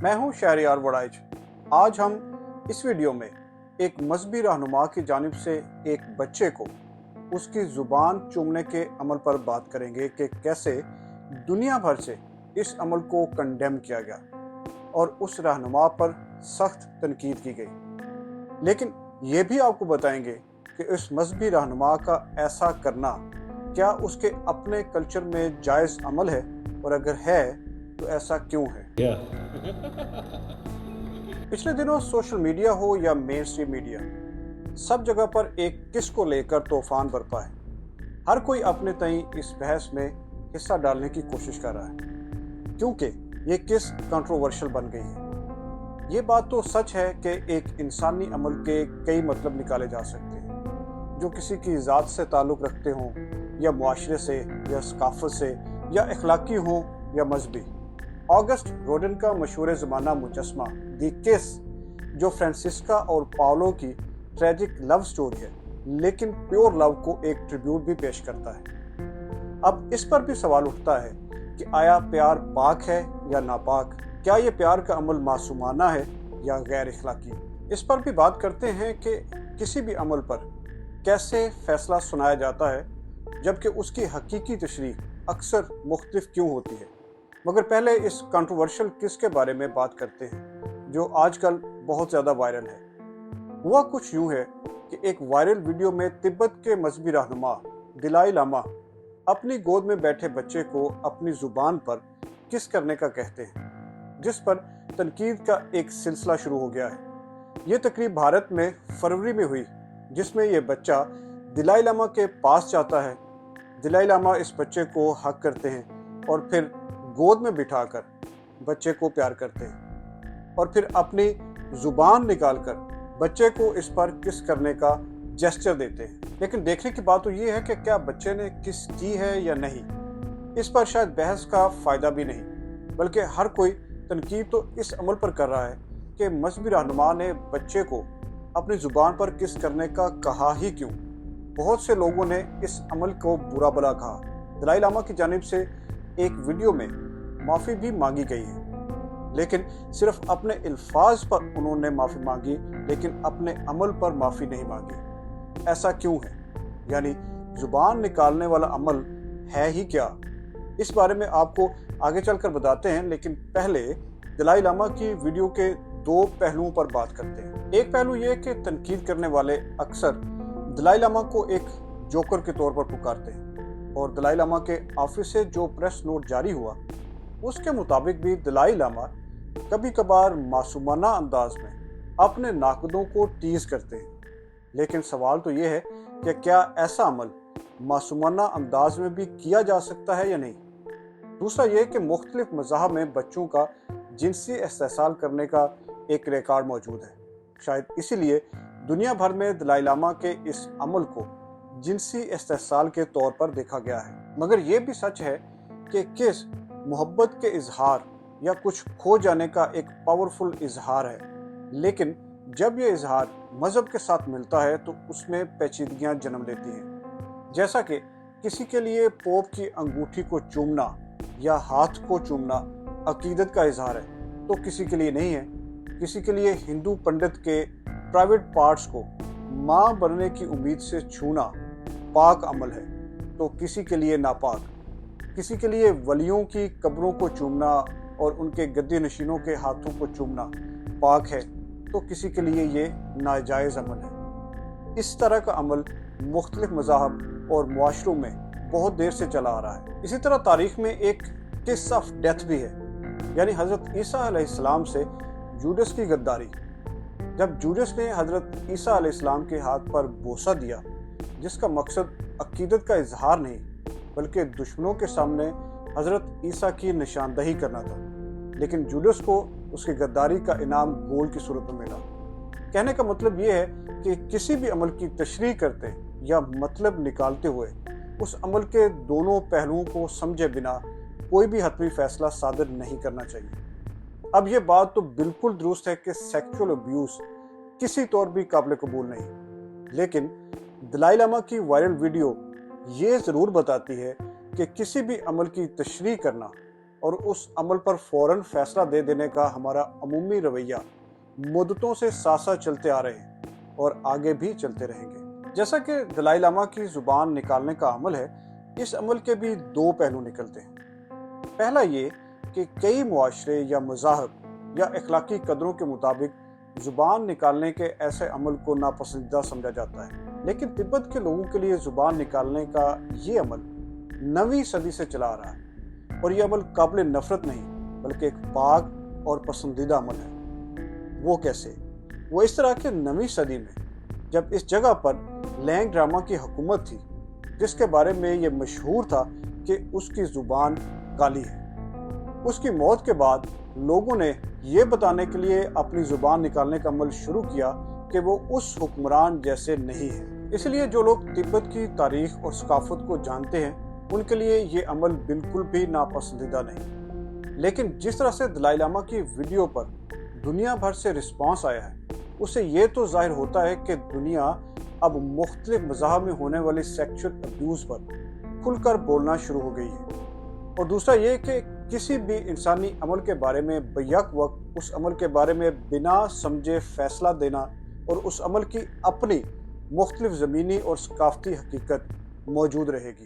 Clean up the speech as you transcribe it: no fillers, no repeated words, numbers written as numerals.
मैं हूं शहरयार वड़ाइच। आज हम इस वीडियो में एक मजहबी रहनुमा की जानिब से एक बच्चे को उसकी ज़ुबान चूमने के अमल पर बात करेंगे कि कैसे दुनिया भर से इस अमल को कंडेम किया गया और उस रहनुमा पर सख्त तनकीद की गई। लेकिन ये भी आपको बताएंगे कि इस मजहबी रहनुमा का ऐसा करना क्या उसके अपने कल्चर में जायज़ अमल है, और अगर है तो ऐसा क्यों है। पिछले दिनों सोशल मीडिया हो या मेन स्ट्रीम मीडिया, सब जगह पर एक किस को लेकर तूफान बरपा है। हर कोई अपने तई इस बहस में हिस्सा डालने की कोशिश कर रहा है क्योंकि ये किस कंट्रोवर्शियल बन गई है। ये बात तो सच है कि एक इंसानी अमल के कई मतलब निकाले जा सकते हैं जो किसी की ज़ात से ताल्लुक़ रखते हों, या मुआशरे से, या सकाफत से, या अखलाकी हों, या मजहबी। ऑगस्ट रोडन का मशहूर ज़माना मुजस्मा दी किस, जो फ्रांसिस्का और पाओलो की ट्रेजिक लव स्टोरी है, लेकिन प्योर लव को एक ट्रिब्यूट भी पेश करता है। अब इस पर भी सवाल उठता है कि आया प्यार पाक है या नापाक? क्या ये प्यार का अमल मासूमाना है या गैर अखलाकी? इस पर भी बात करते हैं कि किसी भी अमल पर कैसे फैसला सुनाया जाता है, जबकि उसकी हकीकी तशरीह अक्सर मुख्तलिफ क्यों होती है। मगर पहले इस कंट्रोवर्शियल किस के बारे में बात करते हैं जो आजकल बहुत ज़्यादा वायरल है। हुआ कुछ यूँ है कि एक वायरल वीडियो में तिब्बत के मजहबी रहनुमा दलाई लामा अपनी गोद में बैठे बच्चे को अपनी ज़ुबान पर किस करने का कहते हैं, जिस पर तनकीद का एक सिलसिला शुरू हो गया है। ये तकरीब भारत में फरवरी में हुई, जिसमें ये बच्चा दलाई लामा के पास जाता है। दलाई लामा इस बच्चे को हक करते हैं और फिर गोद में बिठाकर बच्चे को प्यार करते हैं और फिर अपनी ज़ुबान निकालकर बच्चे को इस पर किस करने का जेस्चर देते हैं। लेकिन देखने की बात तो ये है कि क्या बच्चे ने किस की है या नहीं। इस पर शायद बहस का फ़ायदा भी नहीं, बल्कि हर कोई तनकीद तो इस अमल पर कर रहा है कि मजहबी रहनुमा ने बच्चे को अपनी ज़ुबान पर किस करने का कहा ही क्यों। बहुत से लोगों ने इस अमल को बुरा भला कहा। दलाई लामा की जानिब से एक वीडियो में माफ़ी भी मांगी गई है, लेकिन सिर्फ अपने अल्फाज पर उन्होंने माफ़ी मांगी, लेकिन अपने अमल पर माफ़ी नहीं मांगी। ऐसा क्यों है? यानी ज़ुबान निकालने वाला अमल है ही क्या? इस बारे में आपको आगे चलकर बताते हैं, लेकिन पहले दलाई लामा की वीडियो के दो पहलुओं पर बात करते हैं। एक पहलू ये कि तनकीद करने वाले अक्सर दलाई लामा को एक जोकर के तौर पर पुकारते हैं, और दलाई लामा के ऑफिस से जो प्रेस नोट जारी हुआ उसके मुताबिक भी दलाई लामा कभी कभार मासूमाना अंदाज में अपने नाकदों को टीज करते हैं। लेकिन सवाल तो ये है कि क्या ऐसा अमल मासूमाना अंदाज में भी किया जा सकता है या नहीं। दूसरा ये कि मुख्तलिफ मज़ाहब में बच्चों का जिनसी इस्तेहसाल करने का एक रिकॉर्ड मौजूद है। शायद इसीलिए दुनिया भर में दलाई लामा के इस अमल को जिनसी इस्तेहसाल के तौर पर देखा गया है। मगर ये भी सच है कि किस मोहब्बत के इजहार या कुछ खो जाने का एक पावरफुल इजहार है, लेकिन जब ये इजहार मज़हब के साथ मिलता है तो उसमें पेचीदगियाँ जन्म लेती हैं। जैसा कि किसी के लिए पोप की अंगूठी को चूमना या हाथ को चूमना अकीदत का इजहार है तो किसी के लिए नहीं है। किसी के लिए हिंदू पंडित के प्राइवेट पार्ट्स को माँ बनने की उम्मीद से छूना पाक अमल है तो किसी के लिए नापाक। किसी के लिए वलियों की कब्रों को चूमना और उनके गद्दी नशीनों के हाथों को चूमना पाक है तो किसी के लिए ये नाजायज़ अमल है। इस तरह का अमल मुख्तलिफ मज़ाहब और मुआशरों में बहुत देर से चला आ रहा है। इसी तरह तारीख़ में एक किस ऑफ डेथ भी है, यानी हज़रत ईसा अलैहिस्सलाम से जूडस की गद्दारी। जब जूडस ने हज़रत ईसा अलैहिस्सलाम के हाथ पर बोसा दिया, जिसका मकसद अकीदत का इजहार नहीं बल्कि दुश्मनों के सामने हज़रत ईसा की निशानदही करना था, लेकिन जूडस को उसकी गद्दारी का इनाम गोल्ड की सूरत में मिला। कहने का मतलब ये है कि किसी भी अमल की तशरीह करते या मतलब निकालते हुए उस अमल के दोनों पहलुओं को समझे बिना कोई भी हतमी फैसला सादर नहीं करना चाहिए। अब ये बात तो बिल्कुल दुरुस्त है कि सेक्सुअल अब्यूज़ किसी तौर भी काबिल कबूल नहीं, लेकिन दलाई लामा की वायरल वीडियो ये ज़रूर बताती है कि किसी भी अमल की तशरीह करना اور اس عمل پر فوراً فیصلہ دے دینے کا ہمارا عمومی رویہ مدتوں سے ساتھ ساتھ چلتے آ رہے ہیں اور آگے بھی چلتے رہیں گے۔ جیسا کہ دلائی لاما کی زبان نکالنے کا عمل ہے، اس عمل کے بھی دو پہلو نکلتے ہیں۔ پہلا یہ کہ کئی معاشرے یا مذاہب یا اخلاقی قدروں کے مطابق زبان نکالنے کے ایسے عمل کو ناپسندیدہ سمجھا جاتا ہے، لیکن تبت کے لوگوں کے لیے زبان نکالنے کا یہ عمل 9ویں صدی سے چلا آ رہا ہے، اور یہ عمل قابل نفرت نہیں بلکہ ایک پاک اور پسندیدہ عمل ہے۔ وہ کیسے؟ وہ اس طرح کہ 9ویں صدی میں جب اس جگہ پر لینگ ڈراما کی حکومت تھی، جس کے بارے میں یہ مشہور تھا کہ اس کی زبان کالی ہے، اس کی موت کے بعد لوگوں نے یہ بتانے کے لیے اپنی زبان نکالنے کا عمل شروع کیا کہ وہ اس حکمران جیسے نہیں ہیں۔ اس لیے جو لوگ تبت کی تاریخ اور ثقافت کو جانتے ہیں ان کے لیے یہ عمل بالکل بھی ناپسندیدہ نہیں، لیکن جس طرح سے دلائی لاما کی ویڈیو پر دنیا بھر سے رسپانس آیا ہے، اس سے یہ تو ظاہر ہوتا ہے کہ دنیا اب مختلف مذاہب میں ہونے والی سیکشل ابیوز پر کھل کر بولنا شروع ہو گئی ہے، اور دوسرا یہ کہ کسی بھی انسانی عمل کے بارے میں بیک وقت اس عمل کے بارے میں بنا سمجھے فیصلہ دینا اور اس عمل کی اپنی مختلف زمینی اور ثقافتی حقیقت موجود رہے گی۔